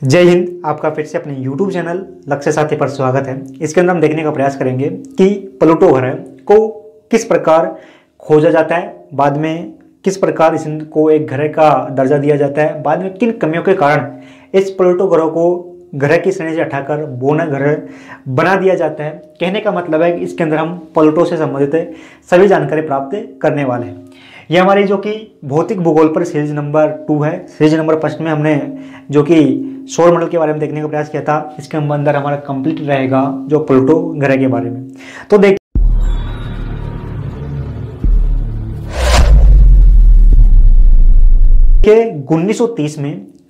जय हिंद। आपका फिर से अपने YouTube चैनल लक्ष्य साथी पर स्वागत है। इसके अंदर हम देखने का प्रयास करेंगे कि प्लूटो ग्रह को किस प्रकार खोजा जाता है, बाद में किस प्रकार इसको एक ग्रह का दर्जा दिया जाता है, बाद में किन कमियों के कारण इस प्लूटो ग्रह को ग्रह की श्रेणी से हटाकर बोना ग्रह बना दिया जाता है। कहने का मतलब है कि इसके अंदर हम प्लूटो से संबंधित सभी जानकारी प्राप्त करने वाले हैं। यह हमारी जो कि भौतिक भूगोल पर सीरीज नंबर 2 है। सीरीज नंबर 1 में हमने जो कि सौर मंडल के बारे में देखने का प्रयास किया था। इसके अंदर हमारा कंप्लीट रहेगा जो प्लूटो ग्रह के बारे में। तो देखिए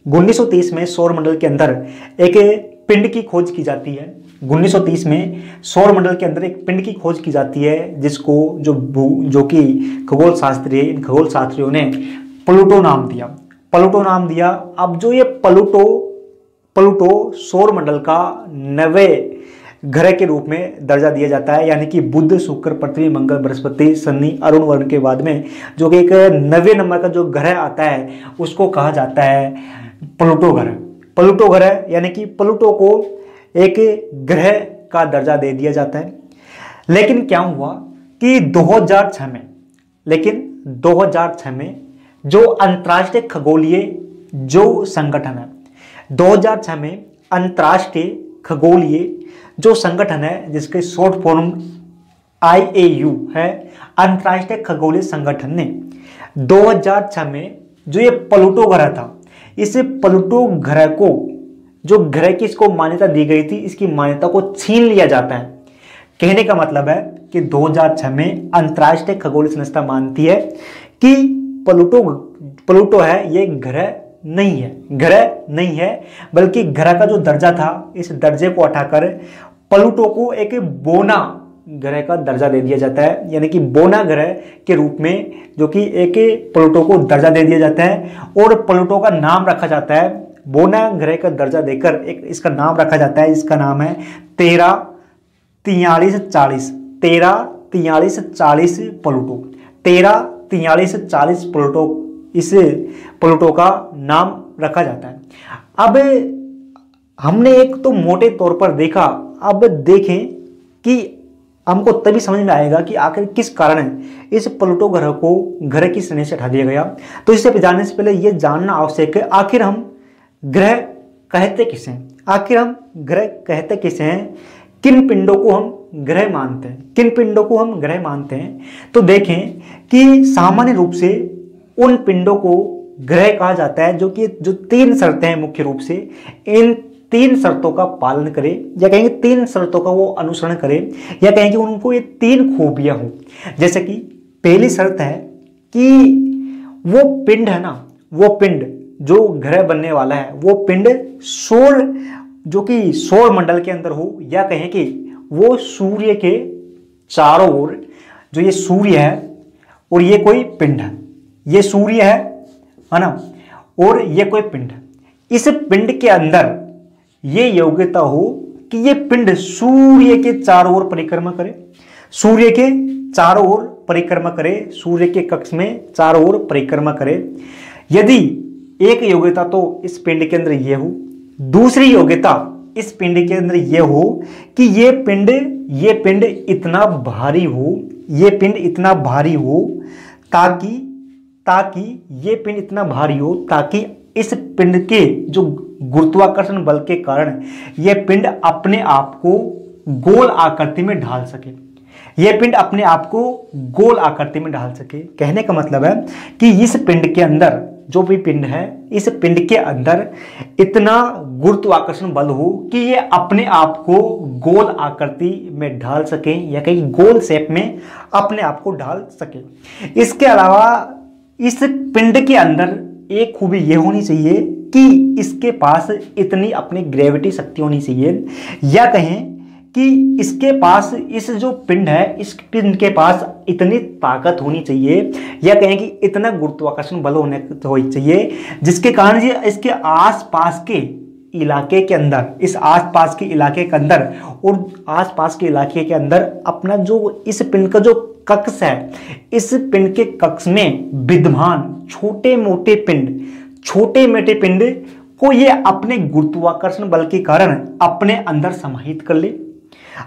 1930 में सौर मंडल के अंदर एक पिंड की खोज की जाती है। 1930 में सौर मंडल के अंदर एक पिंड की खोज की जाती है, जिसको जो कि खगोल शास्त्री, इन खगोल शास्त्रियों ने प्लूटो नाम दिया। अब जो ये प्लूटो सौर मंडल का 9वें ग्रह के रूप में दर्जा दिया जाता है, यानी कि बुध, शुक्र, पृथ्वी, मंगल, बृहस्पति, शनि, अरुण वर्ण के बाद में जो कि एक 9वें नंबर का जो ग्रह आता है उसको कहा जाता है प्लूटो ग्रह। यानी कि प्लूटो को एक ग्रह का दर्जा दे दिया जाता है। लेकिन क्या हुआ कि 2006 में जो अंतर्राष्ट्रीय खगोलीय जो संगठन है, 2006 में अंतर्राष्ट्रीय खगोलीय जो संगठन है, जिसके शॉर्ट फॉर्म IAU है, अंतर्राष्ट्रीय खगोलीय संगठन ने 2006 में जो ये प्लूटो ग्रह था, इस प्लूटो ग्रह को जो ग्रह की इसको मान्यता दी गई थी, इसकी मान्यता को छीन लिया जाता है। कहने का मतलब है कि 2006 में अंतर्राष्ट्रीय खगोलीय संस्था मानती है कि प्लूटो है, ये ग्रह नहीं है, बल्कि ग्रह का जो दर्जा था, इस दर्जे को हटाकर प्लूटो को एक बोना ग्रह का दर्जा दे दिया जाता है। यानी कि बोना ग्रह के रूप में जो कि एक प्लूटो को दर्जा दे दिया जाता है और प्लूटो का नाम रखा जाता है। बोना ग्रह का दर्जा देकर एक इसका नाम रखा जाता है, इसका नाम है 134340 प्लूटो। इस प्लूटो का नाम रखा जाता है। अब हमने एक तो मोटे तौर पर देखा, अब देखें कि हमको तभी समझ में आएगा कि आखिर किस कारण इस प्लूटो ग्रह को ग्रह की श्रेणी से हटा दिया गया। तो इससे जानने से पहले यह जानना आवश्यक है, आखिर हम ग्रह कहते किसे हैं, किन पिंडों को हम ग्रह मानते हैं। तो देखें कि सामान्य रूप से उन पिंडों को ग्रह कहा जाता है जो 3 शर्तें हैं मुख्य रूप से। इन 3 शर्तों का पालन करें, या कहेंगे 3 शर्तों का वो अनुसरण करें, या कहेंगे उनको ये 3 खूबियां हों। जैसे कि पहली शर्त है कि वो पिंड है ना, वो पिंड जो ग्रह बनने वाला है, वो पिंड सौर मंडल के अंदर हो, या कहें कि वो सूर्य के चारों ओर, जो ये सूर्य है और ये कोई पिंड है, ये सूर्य है ना, और ये कोई पिंड है। इस पिंड के अंदर ये योग्यता हो कि ये पिंड सूर्य के चारों ओर परिक्रमा करे, सूर्य के कक्ष में चारों ओर परिक्रमा करे। यदि एक योग्यता तो इस पिंड के अंदर ये हो, दूसरी योग्यता इस पिंड के अंदर ये हो कि ये पिंड इतना भारी हो, ताकि इस पिंड के जो गुरुत्वाकर्षण बल के कारण यह पिंड अपने आप को गोल आकृति में ढाल सके। कहने का मतलब है कि इस पिंड के अंदर, जो भी पिंड है, इस पिंड के अंदर इतना गुरुत्वाकर्षण बल हो कि ये अपने आप को गोल आकृति में ढाल सके, या कहीं गोल शेप में अपने आप को ढाल सके। इसके अलावा इस पिंड के अंदर एक खूबी ये होनी चाहिए कि इसके पास इतनी अपनी ग्रेविटी शक्ति होनी चाहिए, या कहें कि इसके पास, इस जो पिंड है, इस पिंड के पास इतनी ताकत होनी चाहिए, या कहें कि इतना गुरुत्वाकर्षण बल होना चाहिए, जिसके कारण ये इसके आसपास के इलाके के अंदर, और आसपास के इलाके के अंदर अपना जो इस पिंड का जो कक्ष है, इस पिंड के कक्ष में विद्यमान छोटे मोटे पिंड को ये अपने गुरुत्वाकर्षण बल के कारण अपने अंदर समाहित कर ले,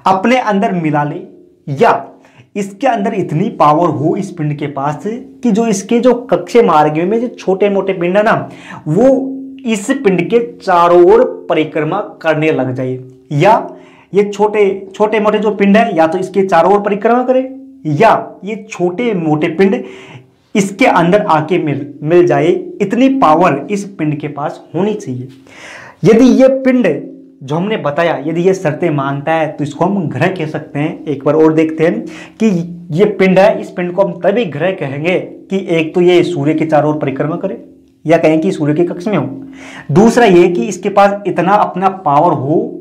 अपने अंदर मिला ले, या इसके अंदर इतनी पावर हो इस पिंड के पास कि जो इसके जो कक्षीय मार्ग में जो छोटे मोटे पिंड है ना, वो इस पिंड के चारों ओर परिक्रमा करने लग जाए, या ये छोटे छोटे मोटे जो पिंड है या तो इसके चारों ओर परिक्रमा करे, या ये छोटे मोटे पिंड इसके अंदर आके मिल जाए। इतनी पावर इस पिंड के पास होनी चाहिए। यदि ये पिंड जो हमने बताया, यदि ये शर्तें मानता है तो इसको हम ग्रह कह सकते हैं। एक बार और देखते हैं कि ये पिंड है, इस पिंड को हम तभी ग्रह कहेंगे कि एक तो ये सूर्य के चारों ओर परिक्रमा करे, या कहें कि सूर्य के कक्ष में हो। दूसरा ये कि इसके पास इतना अपना पावर हो,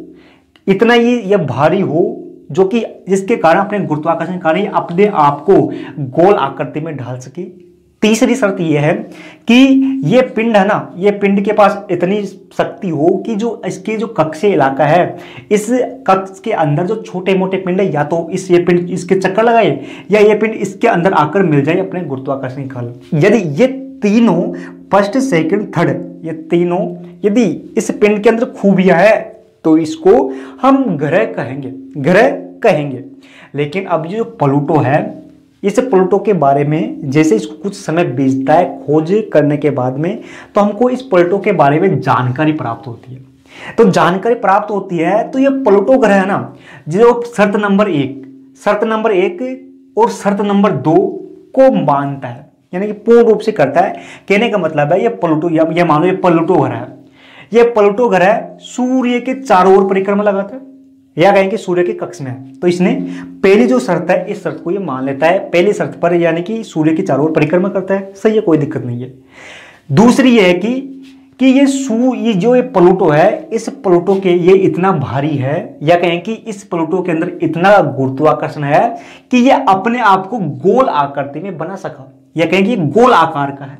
इतना ये भारी हो, जो कि जिसके कारण अपने गुरुत्वाकर्षण के कारण अपने आप को गोल आकृति में ढाल सके। तीसरी शर्त यह है कि ये पिंड है ना, ये पिंड के पास इतनी शक्ति हो कि जो इसके जो कक्षीय इलाका है, इस कक्ष के अंदर जो छोटे मोटे पिंड है, या तो ये पिंड इसके चक्कर लगाए, या ये पिंड इसके अंदर आकर मिल जाए अपने गुरुत्वाकर्षण के कारण। यदि ये तीनों फर्स्ट सेकंड थर्ड ये तीनों यदि इस पिंड के अंदर खूबियां है तो इसको हम ग्रह कहेंगे। लेकिन अब ये जो प्लूटो है, इस प्लूटो के बारे में जैसे इसको कुछ समय बीतता है खोज करने के बाद में, तो हमको इस प्लूटो के बारे में जानकारी प्राप्त होती है। तो जानकारी प्राप्त होती है तो ये प्लूटो ग्रह है ना, जो शर्त नंबर 1 और शर्त नंबर 2 को मानता है, यानी कि पूर्ण रूप से करता है। कहने का मतलब है ये प्लूटो, ये मानो ये प्लूटो ग्रह है, ये प्लूटो ग्रह सूर्य के चारों ओर परिक्रमा लगाता है, या कहें कि सूर्य के कक्ष में है। तो इसने पहली जो शर्त है, इस शर्त को ये मान लेता है पहली शर्त पर, यानी कि सूर्य के चारों ओर परिक्रमा करता है। सही है, कोई दिक्कत नहीं है। दूसरी ये है कि ये जो ये प्लूटो है, इस प्लूटो के ये इतना भारी है, या कहें कि इस प्लूटो के अंदर इतना गुरुत्वाकर्षण है कि ये अपने आप को गोल आकृति में बना सका, या कहें कि गोल आकार का है।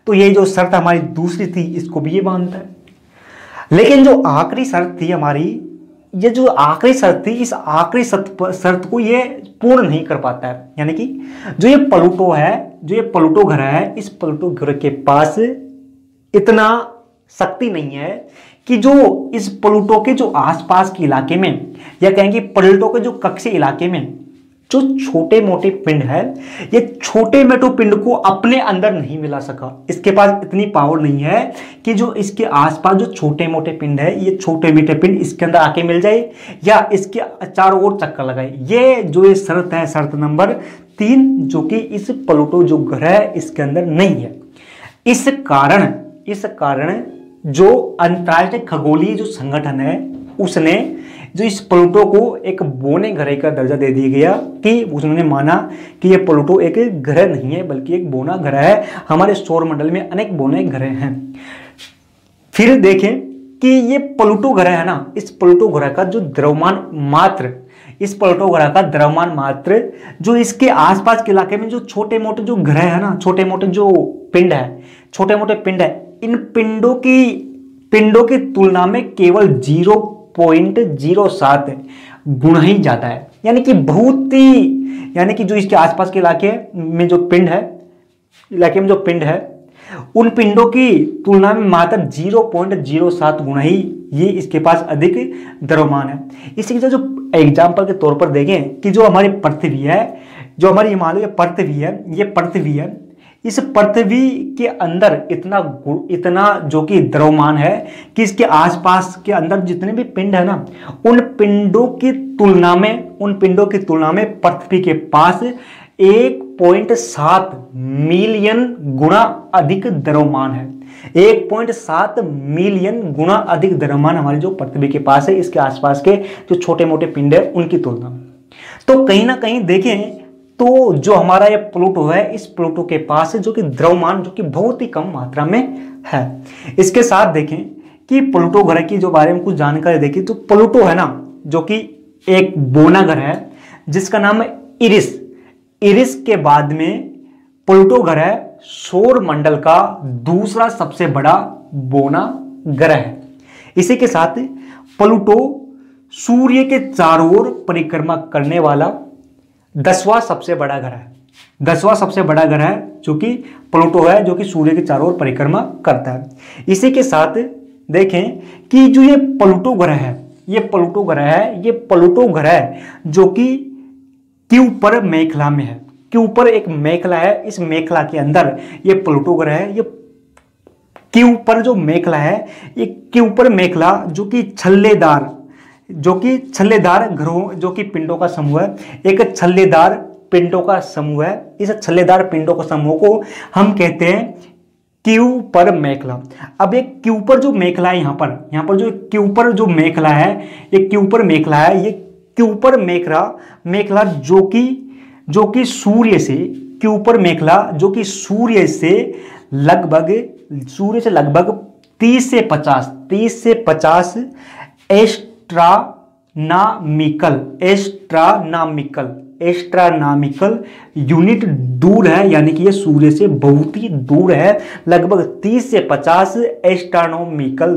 तो ये जो शर्त हमारी दूसरी थी, इसको भी ये मानता है। लेकिन जो आखिरी शर्त थी हमारी, ये जो आखिरी शर्त थी, इस आखिरी शर्त को ये पूर्ण नहीं कर पाता है। यानी कि जो ये प्लूटो है, जो ये प्लूटो ग्रह है, इस प्लूटो ग्रह के पास इतना शक्ति नहीं है कि जो इस प्लूटो के जो आसपास के इलाके में, या कहेंगे प्लूटो के जो कक्षीय इलाके में जो छोटे मोटे पिंड है, ये छोटे मोटे पिंड को अपने अंदर नहीं मिला सका। इसके पास इतनी पावर नहीं है कि जो इसके आसपास जो छोटे मोटे पिंड है, ये छोटे मोटे पिंड इसके अंदर आके मिल जाए, या इसके चारों ओर चक्कर लगाए। ये जो ये शर्त है, शर्त नंबर 3, जो कि इस प्लूटो जो ग्रह है इसके अंदर नहीं है। इस कारण जो अंतर्राष्ट्रीय खगोलीय जो संगठन है, उसने जो इस प्लूटो को एक बोने ग्रह का दर्जा दे दिया गया, कि उन्होंने माना कि यह प्लूटो एक ग्रह नहीं है बल्कि एक बोना ग्रह है। हमारे सौर मंडल में अनेक बोने ग्रह हैं। फिर देखें कि ये प्लूटो ग्रह है ना, इस प्लूटो ग्रह का जो द्रव्यमान मात्र, इस प्लूटो ग्रह का द्रव्यमान मात्र जो इसके आसपास के इलाके में जो छोटे मोटे जो ग्रह है ना, छोटे मोटे जो पिंड है, छोटे मोटे पिंड है, इन पिंडों की तुलना में केवल 0.07 गुना ही ज्यादा है। यानी कि बहुत ही, यानी कि जो इसके आसपास के इलाके में जो पिंड है, इलाके में जो पिंड है, उन पिंडों की तुलना में मात्र 0.07 गुना ही ये इसके पास अधिक द्रव्यमान है। इसी के जो एग्जाम्पल के तौर पर देखें कि जो हमारी पृथ्वी है, जो हमारी हिमालय पृथ्वी है, ये पृथ्वी है, इस पृथ्वी के अंदर इतना जो कि द्रव्यमान है कि इसके आसपास के अंदर जितने भी पिंड है ना, उन पिंडों की तुलना में पृथ्वी के पास 1.7 मिलियन गुना अधिक द्रव्यमान है। 1.7 मिलियन गुना अधिक द्रव्यमान हमारी जो पृथ्वी के पास है, इसके आसपास के जो छोटे मोटे पिंड है उनकी तुलना में। तो कहीं ना कहीं देखें तो जो हमारा ये प्लूटो है, इस प्लूटो के पास है जो कि द्रव्यमान जो कि बहुत ही कम मात्रा में है। इसके साथ देखें कि प्लूटो ग्रह की जो बारे में कुछ जानकारी देखी, तो प्लूटो है ना, जो कि एक बोना ग्रह है जिसका नाम है इरिस के बाद में प्लूटो ग्रह सौर मंडल का दूसरा सबसे बड़ा बोना ग्रह है। इसी के साथ प्लूटो सूर्य के चारों ओर परिक्रमा करने वाला 10वां सबसे बड़ा ग्रह है। 10वां सबसे बड़ा ग्रह है जो कि प्लूटो है, जो कि सूर्य के चारों ओर परिक्रमा करता है। इसी के साथ देखें कि जो ये प्लूटो ग्रह है, ये प्लूटो ग्रह है, ये प्लूटो ग्रह जो कि क्यूपर मेखला में है, क्यूपर एक मेखला है, इस मेखला के अंदर ये प्लूटो ग्रह है। ये क्यूपर जो मेखला है, ये क्यूपर मेखला जो कि छल्लेदार ग्रहों, जो कि पिंडों का समूह है, एक छल्लेदार पिंडों का समूह है। इस छल्लेदार पिंडों का समूह को हम कहते हैं क्यूपर मेखला। अब एक क्यूपर जो मेखला है, यहाँ पर जो क्यूपर जो मेखला है, ये क्यूपर मेखला है, ये क्यूपर मेखला जो कि सूर्य से, क्यूपर मेखला जो कि सूर्य से लगभग 30 से 50 एस्ट्रोनॉमिकल यूनिट दूर है, यानी कि ये सूर्य से बहुत ही दूर है, लगभग 30 से 50 एस्ट्रोनॉमिकल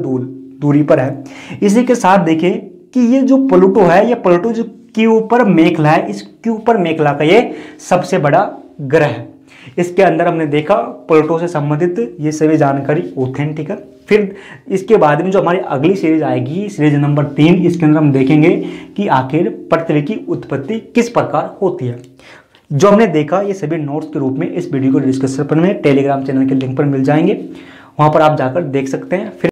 दूरी पर है। इसी के साथ देखें कि ये जो प्लूटो है, ये प्लूटो जो क्यूपर मेखला है, इस क्यूपर मेखला का ये सबसे बड़ा ग्रह है। इसके अंदर हमने देखा प्लूटो से संबंधित ये सभी जानकारी ऑथेंटिक है। फिर इसके बाद में जो हमारी अगली सीरीज आएगी, सीरीज नंबर 3, इसके अंदर हम देखेंगे कि आखिर पृथ्वी की उत्पत्ति किस प्रकार होती है। जो हमने देखा ये सभी नोट्स के रूप में इस वीडियो को डिस्क्रिप्शन में टेलीग्राम चैनल के लिंक पर मिल जाएंगे, वहां पर आप जाकर देख सकते हैं। फिर